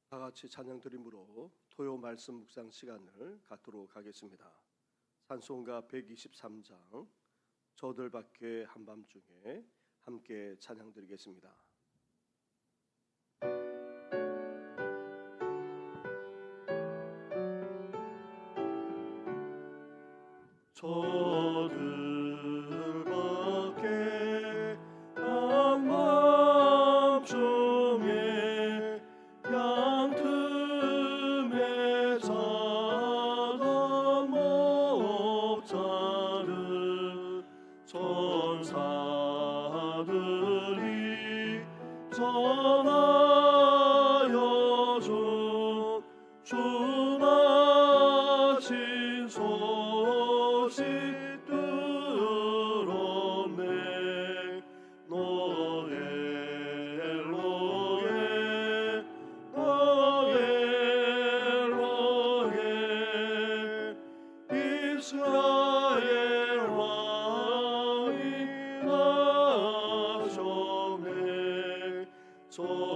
다 같이 찬양 드림으로 토요 말씀 묵상 시간을 갖도록 하겠습니다. 찬송가 123장 저들 밖에 한밤중에 함께 찬양 드리겠습니다. 저들 밖에 한밤중에 양 틈에 자던 목자를 천사들이 전하여 준 주마신 소식 들었네. 너의 엘로에 너의 엘로에 이스라엘 왕이 나셨네. 소돔방에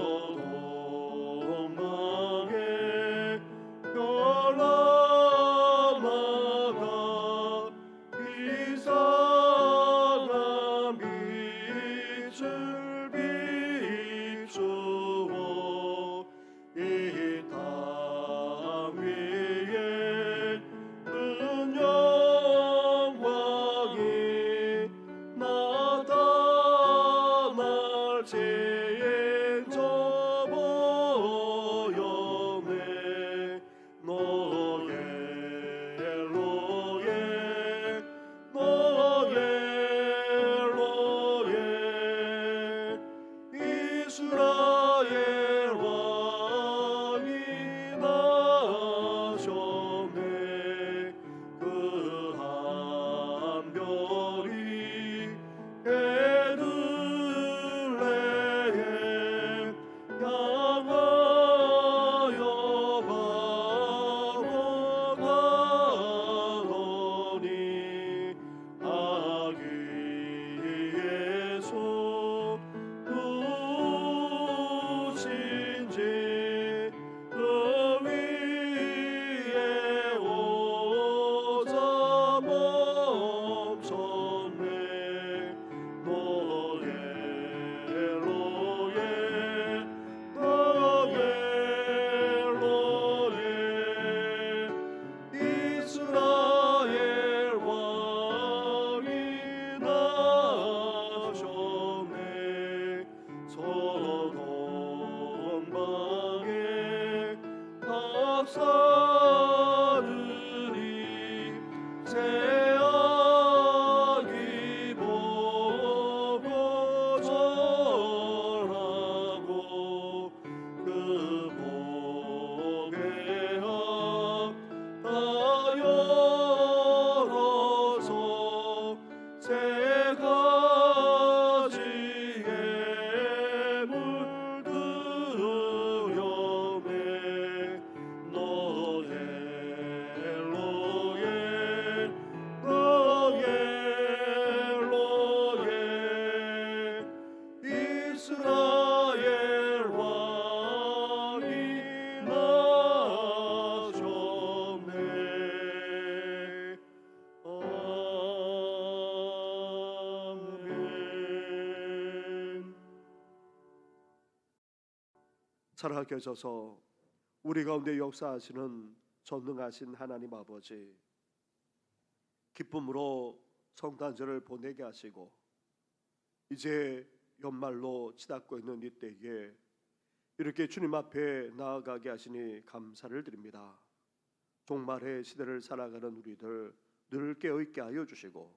열나마가 이상한 빛을 비추어 이 땅 위에 큰 영광이 나타날 지엔 저 보였네. 너의 엘로에 너의 엘로에 이스라엘 왕이 나셨네. 그 한 별이 베들레헴 향하여 바라가더니 아기 예수 누구신지 그 위에 오자 멈췄네. 너의 엘로에 너의 엘로에 이스라엘 왕이 나셨네. 소돔방에 박사들이 새아기 보고 절하고 그 복의 앞다 열어서 세 가지의 물들여매. 너의 엘로에 너의 엘로에 이스라엘 왕이 나셨네. 아멘. 살아계 셔서 우리 가운데 역사하시는 전능하신 하나님 아버지, 기쁨으로 성탄절을 보내게 하시고 이제 연말로 치닫고 있는 이때에 이렇게 주님 앞에 나아가게 하시니 감사를 드립니다. 종말의 시대를 살아가는 우리들 늘 깨어있게 하여 주시고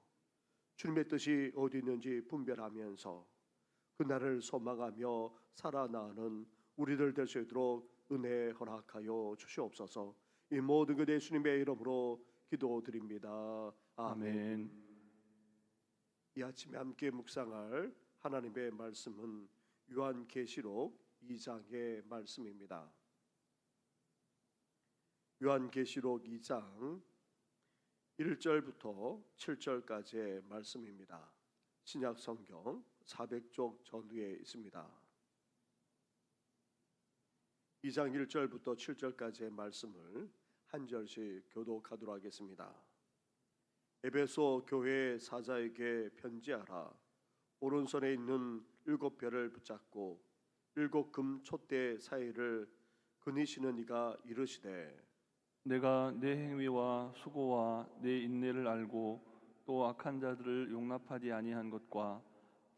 주님의 뜻이 어디 있는지 분별하면서 그날을 소망하며 살아나가는 우리들 될 수 있도록 은혜 허락하여 주시옵소서. 이 모든 것 예수님의 이름으로 기도드립니다. 아멘. 이 아침에 함께 묵상할 하나님의 말씀은 요한계시록 2장의 말씀입니다. 요한계시록 2장 1절부터 7절까지의 말씀입니다. 신약 성경 400쪽 전후에 있습니다. 2장 1절부터 7절까지의 말씀을 한 절씩 교독하도록 하겠습니다. 에베소 교회 사자에게 편지하라. 오른손에 있는 7별을 붙잡고 7금 촛대 사이를 그니시는 이가 이르시되 내가 내 행위와 수고와 내 인내를 알고 또 악한 자들을 용납하지 아니한 것과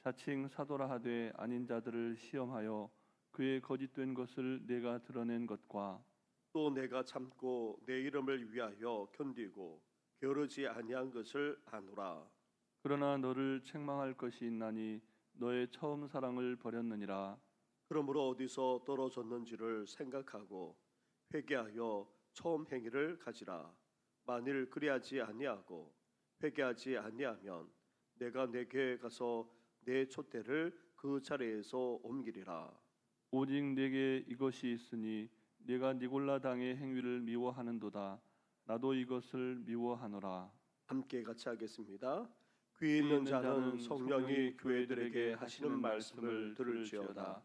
자칭 사도라 하되 아닌 자들을 시험하여 그의 거짓된 것을 내가 드러낸 것과 또 내가 참고 내 이름을 위하여 견디고 게으르지 아니한 것을 아노라. 그러나 너를 책망할 것이 있나니 너의 처음 사랑을 버렸느니라. 그러므로 어디서 떨어졌는지를 생각하고 회개하여 처음 행위를 가지라. 만일 그리하지 아니하고 회개하지 아니하면 내가 내게 가서 내 촛대를 그 자리에서 옮기리라. 오직 내게 이것이 있으니 내가 니골라 당의 행위를 미워하는도다. 나도 이것을 미워하노라. 함께 같이 하겠습니다. 귀 있는 자는 성령이 교회들에게 하시는 말씀을 들을지어다.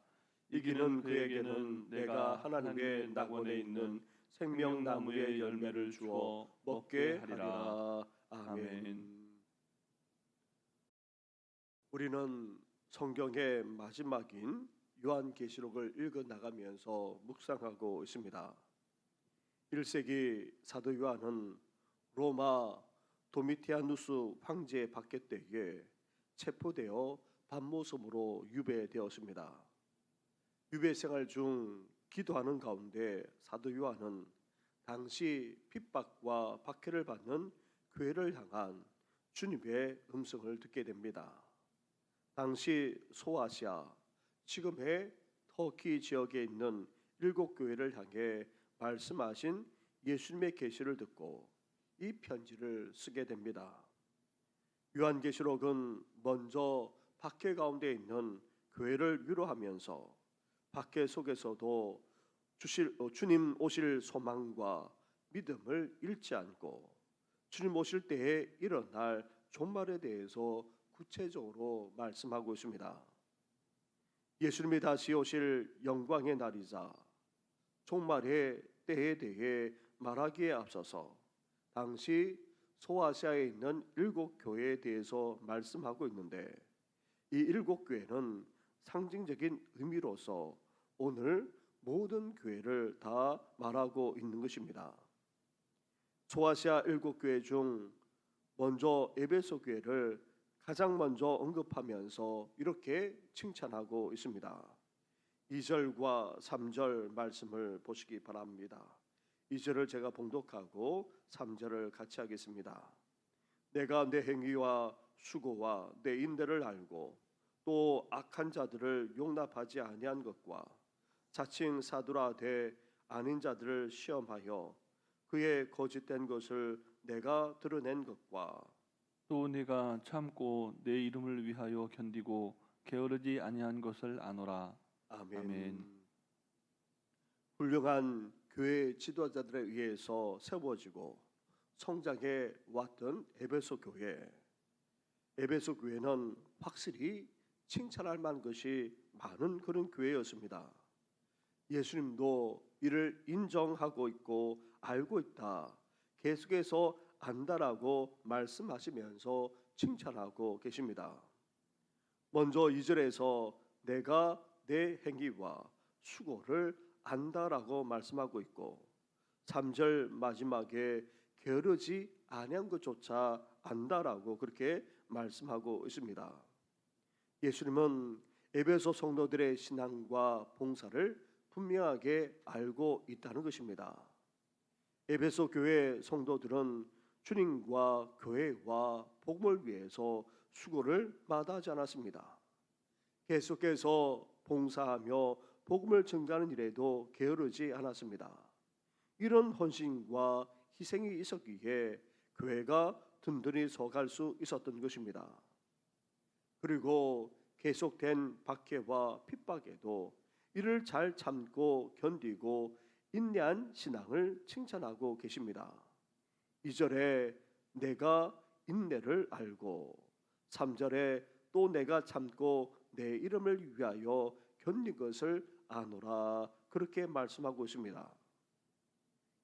이기는 그에게는 내가 하나님의 낙원에 있는 생명나무의 열매를 주어 먹게 하리라. 아멘. 우리는 성경의 마지막인 요한계시록을 읽어 나가면서 묵상하고 있습니다. 1세기 사도 요한은 로마 도미티아누스 황제 박해 때에 체포되어 밤모섬으로 유배되었습니다. 유배 생활 중 기도하는 가운데 사도 요한은 당시 핍박과 박해를 받는 교회를 향한 주님의 음성을 듣게 됩니다. 당시 소아시아, 지금의 터키 지역에 있는 7교회를 향해 말씀하신 예수님의 계시를 듣고 이 편지를 쓰게 됩니다. 요한계시록은 먼저 박해 가운데 있는 교회를 위로하면서 박해 속에서도 주님 오실 소망과 믿음을 잃지 않고 주님 오실 때에 일어날 종말에 대해서 구체적으로 말씀하고 있습니다. 예수님이 다시 오실 영광의 날이자 종말의 때에 대해 말하기에 앞서서 당시 소아시아에 있는 7교회에 대해서 말씀하고 있는데 이 7교회는 상징적인 의미로서 오늘 모든 교회를 다 말하고 있는 것입니다. 소아시아 7교회 중 먼저 에베소 교회를 가장 먼저 언급하면서 이렇게 칭찬하고 있습니다. 2절과 3절 말씀을 보시기 바랍니다. 2절을 제가 봉독하고 3절을 같이 하겠습니다. 내가 내 행위와 수고와 내 인내를 알고 또 악한 자들을 용납하지 아니한 것과 자칭 사도라 하되 아닌 자들을 시험하여 그의 거짓된 것을 내가 드러낸 것과 또 내가 참고 내 이름을 위하여 견디고 게으르지 아니한 것을 아노라. 아멘. 아멘. 훌륭한 교회 지도자들에 의해서 세워지고 성장해 왔던 에베소 교회. 에베소 교회는 확실히 칭찬할 만한 것이 많은 그런 교회였습니다. 예수님도 이를 인정하고 있고 알고 있다. 계속해서 안다라고 말씀하시면서 칭찬하고 계십니다. 먼저 2절에서 내가 내 행위와 수고를 안다라고 말씀하고 있고 3절 마지막에 게으르지 아니한 것조차 안다라고 그렇게 말씀하고 있습니다. 예수님은 에베소 성도들의 신앙과 봉사를 분명하게 알고 있다는 것입니다. 에베소 교회 성도들은 주님과 교회와 복음을 위해서 수고를 마다하지 않았습니다. 계속해서 봉사하며 복음을 전가하는 일에도 게으르지 않았습니다. 이런 헌신과 희생이 있었기에 교회가 든든히 서갈 수 있었던 것입니다. 그리고 계속된 박해와 핍박에도 이를 잘 참고 견디고 인내한 신앙을 칭찬하고 계십니다. 2절에 내가 인내를 알고 3절에 또 내가 참고 내 이름을 위하여 견딘 것을 아노라 그렇게 말씀하고 있습니다.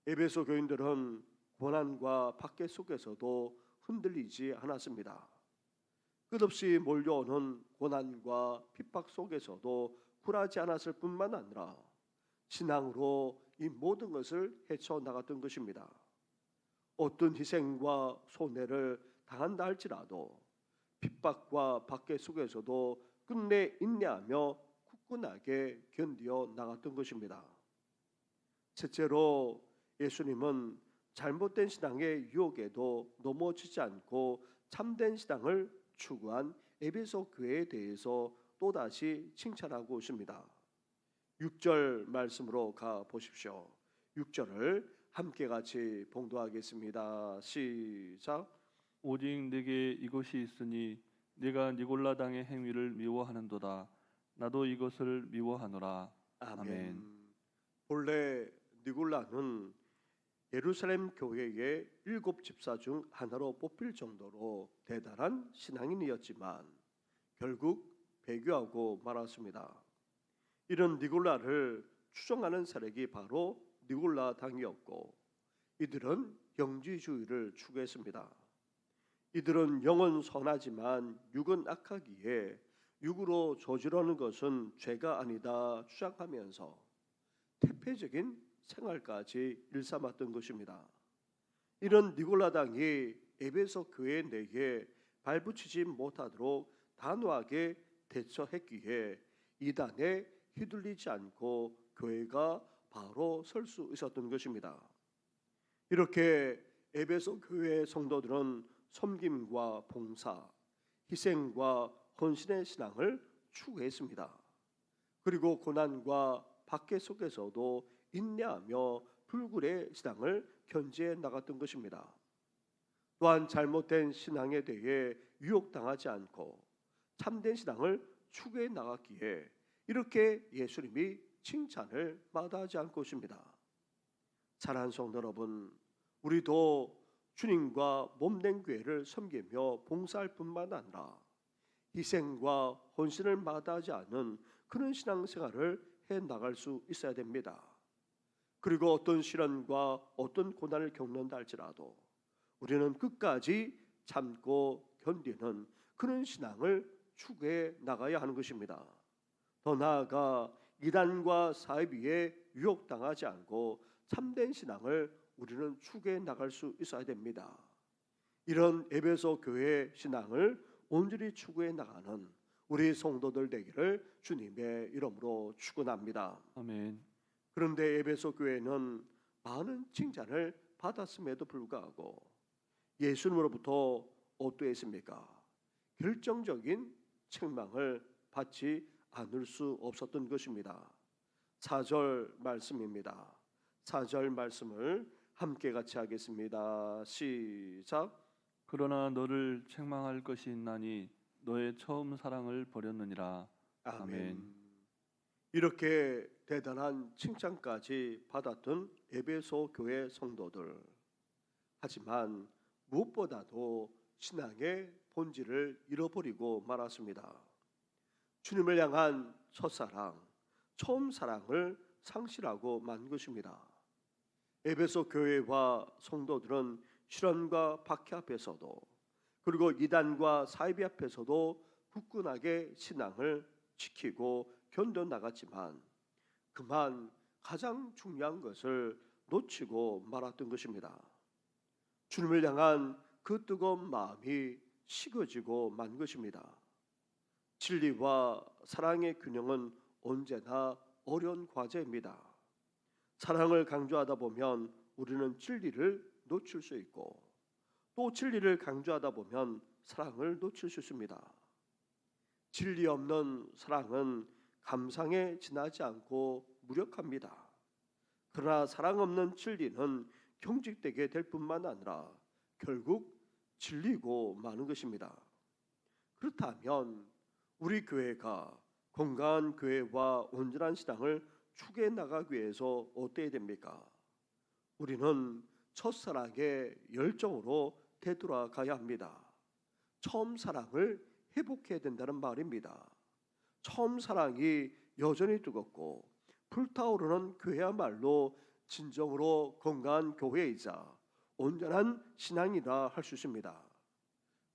에베소 교인들은 고난과 박해 속에서도 흔들리지 않았습니다. 끝없이 몰려오는 고난과 핍박 속에서도 굴하지 않았을 뿐만 아니라 신앙으로 이 모든 것을 헤쳐나갔던 것입니다. 어떤 희생과 손해를 당한다 할지라도 핍박과 박해 속에서도 끝내 인내하며 굳건하게 견디어 나갔던 것입니다. 첫째로 예수님은 잘못된 신앙의 유혹에도 넘어지지 않고 참된 신앙을 추구한 에베소 교회에 대해서 또다시 칭찬하고 있습니다. 6절 말씀으로 가 보십시오. 6절을 함께 같이 봉독하겠습니다. 시작. 오직 내게 이것이 있으니 내가 니골라 당의 행위를 미워하는도다. 나도 이것을 미워하노라. 아멘. 본래 니골라는 예루살렘 교회의 7 집사 중 하나로 뽑힐 정도로 대단한 신앙인이었지만 결국 배교하고 말았습니다. 이런 니골라를 추종하는 세력이 바로 니골라 당이었고 이들은 영지주의를 추구했습니다. 이들은 영은 선하지만 육은 악하기에 육으로 저지르는 것은 죄가 아니다 주장하면서 태폐적인 생활까지 일삼았던 것입니다. 이런 니골라 당이 에베소 교회 내에 발붙이지 못하도록 단호하게 대처했기에 이단에 휘둘리지 않고 교회가 바로 설 수 있었던 것입니다. 이렇게 에베소 교회 성도들은 섬김과 봉사, 희생과 헌신의 신앙을 추구했습니다. 그리고 고난과 박해 속에서도 인내하며 불굴의 신앙을 견지해 나갔던 것입니다. 또한 잘못된 신앙에 대해 유혹당하지 않고 참된 신앙을 추구해 나갔기에 이렇게 예수님이 칭찬을 마다하지 않고 있습니다. 사랑하는 성도 여러분, 우리도 주님과 몸된 교회를 섬기며 봉사할 뿐만 아니라 희생과 헌신을 마다하지 않는 그런 신앙생활을 해 나갈 수 있어야 됩니다. 그리고 어떤 시련과 어떤 고난을 겪는다 할지라도 우리는 끝까지 참고 견디는 그런 신앙을 추구해 나가야 하는 것입니다. 더 나아가 이단과 사이비에 유혹당하지 않고 참된 신앙을 우리는 추구해 나갈 수 있어야 됩니다. 이런 에베소 교회의 신앙을 온전히 추구해 나가는 우리 성도들 되기를 주님의 이름으로 축원합니다. 아멘. 그런데 에베소 교회는 많은 칭찬을 받았음에도 불구하고 예수님으로부터 어떠했습니까? 결정적인 책망을 받지 않을 수 없었던 것입니다. 4절 말씀입니다. 4절 말씀을 함께 같이 하겠습니다. 시작. 그러나 너를 책망할 것이 있나니 너의 처음 사랑을 버렸느니라. 아멘. 이렇게 대단한 칭찬까지 받았던 에베소 교회 성도들. 하지만 무엇보다도 신앙의 본질을 잃어버리고 말았습니다. 주님을 향한 첫사랑, 처음 사랑을 상실하고 만 것입니다. 에베소 교회와 성도들은 시련과 박해 앞에서도 그리고 이단과 사이비 앞에서도 굳건하게 신앙을 지키고 견뎌 나갔지만 그만 가장 중요한 것을 놓치고 말았던 것입니다. 주님을 향한 그 뜨거운 마음이 식어지고 만 것입니다. 진리와 사랑의 균형은 언제나 어려운 과제입니다. 사랑을 강조하다 보면 우리는 진리를 놓칠 수 있고 또 진리를 강조하다 보면 사랑을 놓칠 수 있습니다. 진리 없는 사랑은 감상에 지나지 않고 무력합니다. 그러나 사랑 없는 진리는 경직되게 될 뿐만 아니라 결국 질리고 마는 것입니다. 그렇다면 우리 교회가 건강한 교회와 온전한 신앙을 추구해 나가기 위해서 어때야 됩니까? 우리는 첫사랑의 열정으로 되돌아가야 합니다. 처음 사랑을 회복해야 된다는 말입니다. 처음 사랑이 여전히 뜨겁고 불타오르는 교회야말로 진정으로 건강한 교회이자 온전한 신앙이라 할 수 있습니다.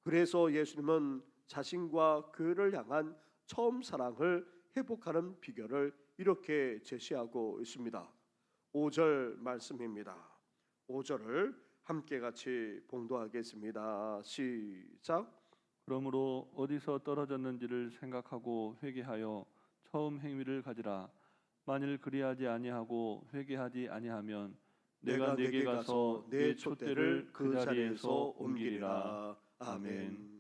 그래서 예수님은 자신과 교회를 향한 처음 사랑을 회복하는 비결을 이렇게 제시하고 있습니다. 5절 말씀입니다. 5절을 함께 같이 봉독하겠습니다. 시작. 그러므로 어디서 떨어졌는지를 생각하고 회개하여 처음 행위를 가지라. 만일 그리하지 아니하고 회개하지 아니하면 내가 네게 가서 네 촛대를 그 자리에서 옮기리라. 아멘.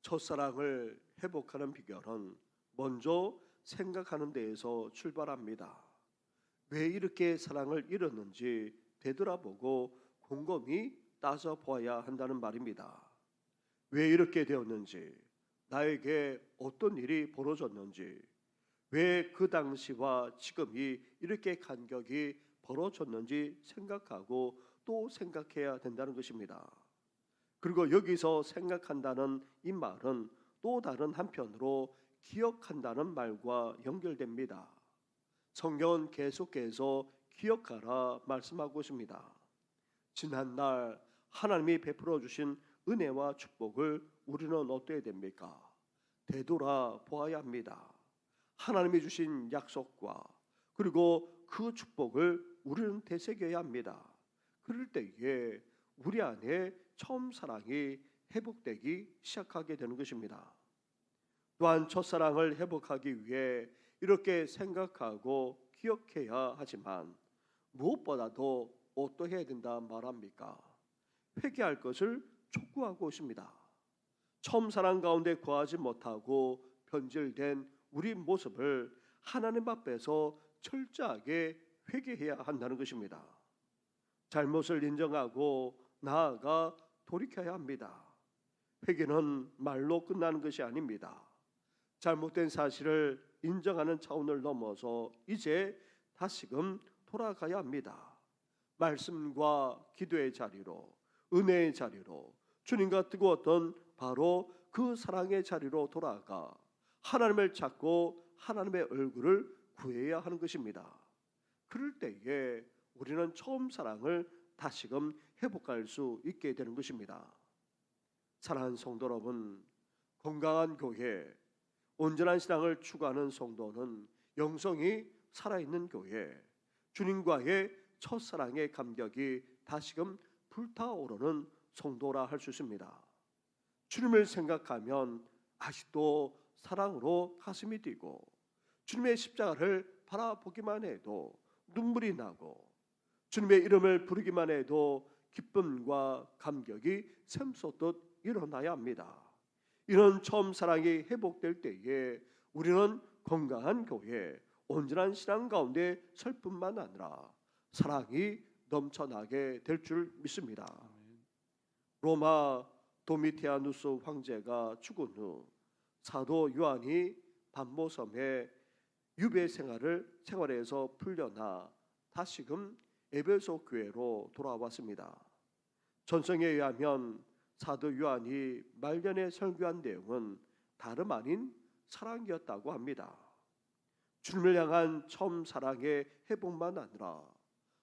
첫사랑을 회복하는 비결은 먼저 생각하는 데에서 출발합니다. 왜 이렇게 사랑을 잃었는지 되돌아보고 곰곰이 따져보아야 한다는 말입니다. 왜 이렇게 되었는지, 나에게 어떤 일이 벌어졌는지, 왜 그 당시와 지금이 이렇게 간격이 벌어졌는지 생각하고 또 생각해야 된다는 것입니다. 그리고 여기서 생각한다는 이 말은 또 다른 한편으로 기억한다는 말과 연결됩니다. 성경은 계속해서 기억하라 말씀하고 있습니다. 지난날 하나님이 베풀어 주신 은혜와 축복을 우리는 어떻게 됩니까? 되돌아 보아야 합니다. 하나님이 주신 약속과 그리고 그 축복을 우리는 되새겨야 합니다. 그럴 때에 우리 안에 처음 사랑이 회복되기 시작하게 되는 것입니다. 또한 첫사랑을 회복하기 위해 이렇게 생각하고 기억해야 하지만 무엇보다도 어떠해야 된다 말합니까? 회개할 것을 촉구하고 있습니다. 처음 사랑 가운데 거하지 못하고 변질된 우리 모습을 하나님 앞에서 철저하게 회개해야 한다는 것입니다. 잘못을 인정하고 나아가 돌이켜야 합니다. 회개는 말로 끝나는 것이 아닙니다. 잘못된 사실을 인정하는 차원을 넘어서 이제 다시금 돌아가야 합니다. 말씀과 기도의 자리로, 은혜의 자리로, 주님과 뜨거웠던 바로 그 사랑의 자리로 돌아가 하나님을 찾고 하나님의 얼굴을 구해야 하는 것입니다. 그럴 때에 우리는 처음 사랑을 다시금 회복할 수 있게 되는 것입니다. 사랑하는 성도 여러분, 건강한 교회, 온전한 신앙을 추구하는 성도는 영성이 살아있는 교회, 주님과의 첫사랑의 감격이 다시금 불타오르는 성도라 할 수 있습니다. 주님을 생각하면 아직도 사랑으로 가슴이 뛰고 주님의 십자가를 바라보기만 해도 눈물이 나고 주님의 이름을 부르기만 해도 기쁨과 감격이 샘솟듯 일어나야 합니다. 이런 처음 사랑이 회복될 때에 우리는 건강한 교회, 온전한 신앙 가운데 설 뿐만 아니라 사랑이 넘쳐나게 될 줄 믿습니다. 로마 도미티아누스 황제가 죽은 후 사도 요한이 반모섬에 유배 생활에서 풀려나 다시금 에베소 교회로 돌아왔습니다. 전성에 의하면 사도 요한이 말년에 설교한 내용은 다름 아닌 사랑이었다고 합니다. 주님을 향한 처음 사랑의 회복만 아니라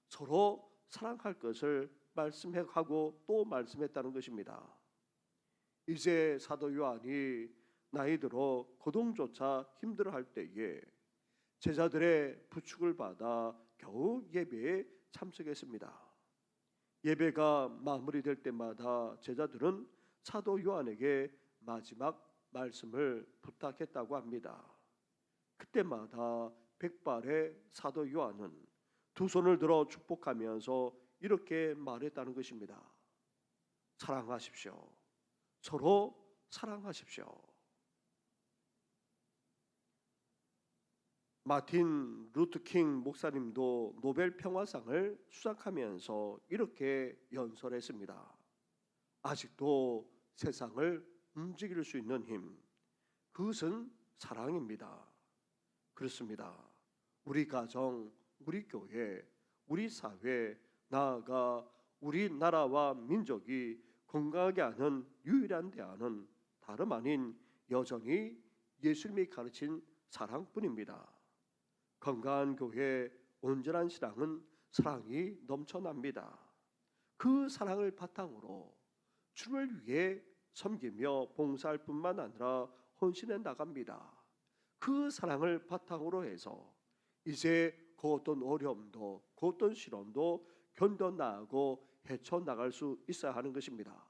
서로 사랑할 것을 말씀하고 또 말씀했다는 것입니다. 이제 사도 요한이 나이 들어 거동조차 힘들어할 때에 제자들의 부축을 받아 겨우 예배에 참석했습니다. 예배가 마무리될 때마다 제자들은 사도 요한에게 마지막 말씀을 부탁했다고 합니다. 그때마다 백발의 사도 요한은 두 손을 들어 축복하면서 이렇게 말했다는 것입니다. 사랑하십시오. 서로 사랑하십시오. 마틴 루터킹 목사님도 노벨 평화상을 수상하면서 이렇게 연설했습니다. 아직도 세상을 움직일 수 있는 힘, 그것은 사랑입니다. 그렇습니다. 우리 가정, 우리 교회, 우리 사회, 나아가 우리 나라와 민족이 건강하게 하는 유일한 대안은 다름 아닌 여전히 예수님이 가르친 사랑뿐입니다. 건강한 교회, 온전한 신앙은 사랑이 넘쳐납니다. 그 사랑을 바탕으로 주를 위해 섬기며 봉사할 뿐만 아니라 헌신해 나갑니다. 그 사랑을 바탕으로 해서 이제 그 어떤 어려움도 그 어떤 시련도 견뎌나가고 헤쳐나갈 수 있어야 하는 것입니다.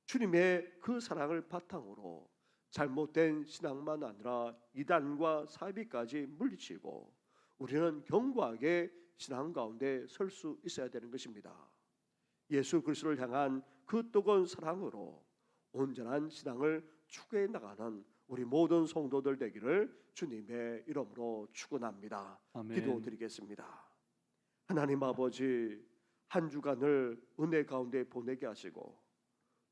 주님의 그 사랑을 바탕으로 잘못된 신앙만 아니라 이단과 사비까지 물리치고 우리는 견고하게 신앙 가운데 설 수 있어야 되는 것입니다. 예수 그리스도를 향한 그 뜨거운 사랑으로 온전한 신앙을 추구해 나가는 우리 모든 성도들 되기를 주님의 이름으로 축원합니다. 아멘. 기도드리겠습니다. 하나님 아버지, 한 주간을 은혜 가운데 보내게 하시고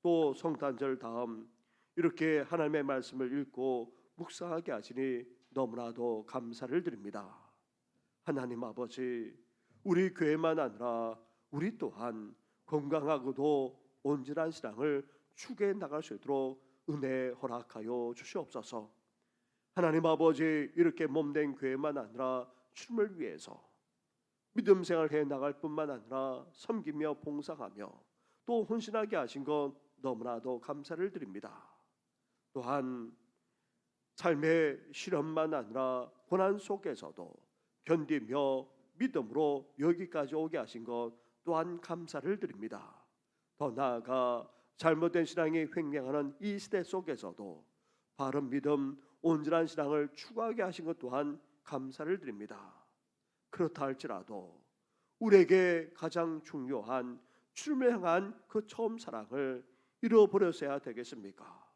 또 성탄절 다음 이렇게 하나님의 말씀을 읽고 묵상하게 하시니 너무나도 감사를 드립니다. 하나님 아버지, 우리 교회만 아니라 우리 또한 건강하고도 온전한 신앙을 추구해 나갈 수 있도록 은혜 허락하여 주시옵소서. 하나님 아버지, 이렇게 몸된 교회만 아니라 주님을 위해서 믿음 생활해 나갈 뿐만 아니라 섬기며 봉사하며 또 헌신하게 하신 것 너무나도 감사를 드립니다. 또한 삶의 시련만 아니라 고난 속에서도 견디며 믿음으로 여기까지 오게 하신 것 또한 감사를 드립니다. 더 나아가 잘못된 신앙이 횡행하는 이 시대 속에서도 바른 믿음, 온전한 신앙을 추구하게 하신 것 또한 감사를 드립니다. 그렇다 할지라도 우리에게 가장 중요한 주님을 향한 그 처음 사랑을 잃어버려서야 되겠습니까?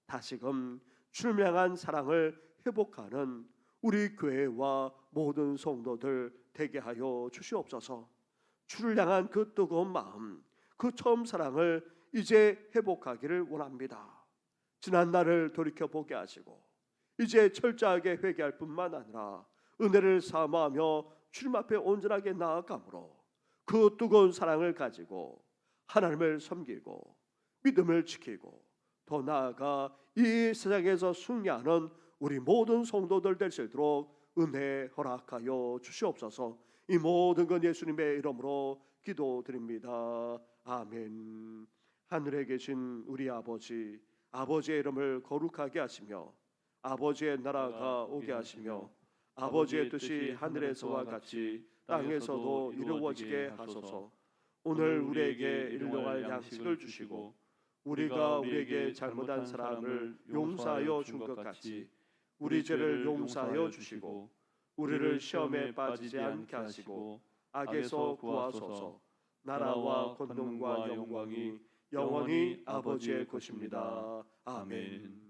다시금 주님을 향한 사랑을 회복하는 우리 교회와 모든 성도들 되게 하여 주시옵소서. 주를 향한 그 뜨거운 마음, 그 처음 사랑을 이제 회복하기를 원합니다. 지난 날을 돌이켜보게 하시고 이제 철저하게 회개할 뿐만 아니라 은혜를 사모하며 주님 앞에 온전하게 나아감으로 그 뜨거운 사랑을 가지고 하나님을 섬기고 믿음을 지키고 더 나아가 이 세상에서 승리하는 우리 모든 성도들 될 수 있도록 은혜 허락하여 주시옵소서. 이 모든 건 예수님의 이름으로 기도드립니다. 아멘. 하늘에 계신 우리 아버지, 아버지의 이름을 거룩하게 하시며 아버지의 나라가 오게 하시며 아버지의 뜻이 하늘에서와 같이 땅에서도 이루어지게 하소서. 오늘 우리에게 일용할 양식을 주시고 우리가 우리에게 잘못한 사람을 용서하여 준 것 같이 우리 죄를 용서하여 주시고 우리를 시험에 빠지지 않게 하시고 악에서 구하소서. 나라와 권능과 영광이 영원히 아버지의 것입니다. 아멘.